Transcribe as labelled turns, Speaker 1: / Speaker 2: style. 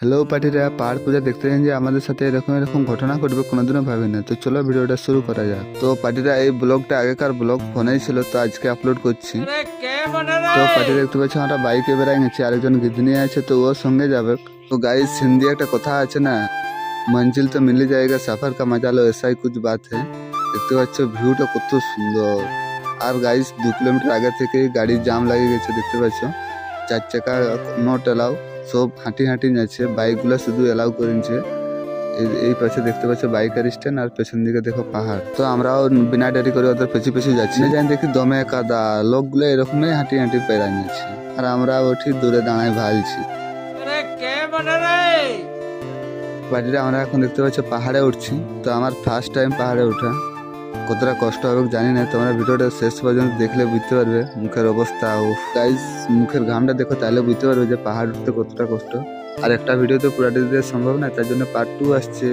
Speaker 1: Hello পার্টিরা, পাহাড় পূজা দেখতে যান যে আমাদের সাথে এরকম এরকম ঘটনা ঘটবে কোনোদিনও ভাবি না। তো চলো ভিডিওটা শুরু করা যাক। তো পার্টিরা, এই ব্লগটা আগেকার ব্লগ ফোনেই ছিল, তো আজকে আপলোড করছি। তো পার্টি দেখতে পাচ্ছি আমরা বাইকে বেড়াই গেছি, আরেকজন গিদনি আছে তো ওর সঙ্গে যাবে। তো গাইস, হিন্দি একটা কথা আছে না, মঞ্জিল তো মিলি জায়গা সফর কা মজা লো, এসাই কুছ বাত হ্যায়। দেখতে পাচ্ছ ভিউটা কত সুন্দর। আর গাইস, 2 কিলোমিটার আগে থেকেই গাড়ির জাম লাগিয়ে গেছে, দেখতে পাচ্ছ। 4 চাকা নট এলাও, সব হাঁটি হাঁটি যাচ্ছে, বাইকগুলো শুধু এলাও করেছে। এই পাশে দেখতে পাচ্ছ বাইকার স্ট্যান্ড, আর পেছন দিকে দেখো পাহাড়। তো আমরাও বিনা দেরি করে ওদের পেছু পেছু যাচ্ছি। জানি দেখি দমে কাদা, লোকগুলো এরকমই হাঁটি হাঁটি পেরাই যাচ্ছে, আর আমরা ওঠি দূরে দাঁড়ায় ভালছি। বাড়িতে আমরা এখন দেখতে পাচ্ছ পাহাড়ে উঠছি। তো আমার ফার্স্ট টাইম পাহাড়ে ওঠা, কতটা কষ্ট হবে জানি না, তোমরা ভিডিওটা শেষ পর্যন্ত দেখলে বুঝতে পারবে মুখের অবস্থা। ও গাইস, মুখের ঘামটা দেখো, তাহলে বুঝতে পারবে যে পাহাড় উঠতে কতটা কষ্ট। আর একটা ভিডিওতে পুরাটা দিতে সম্ভব না, তার জন্য পার্ট 2 আসছে।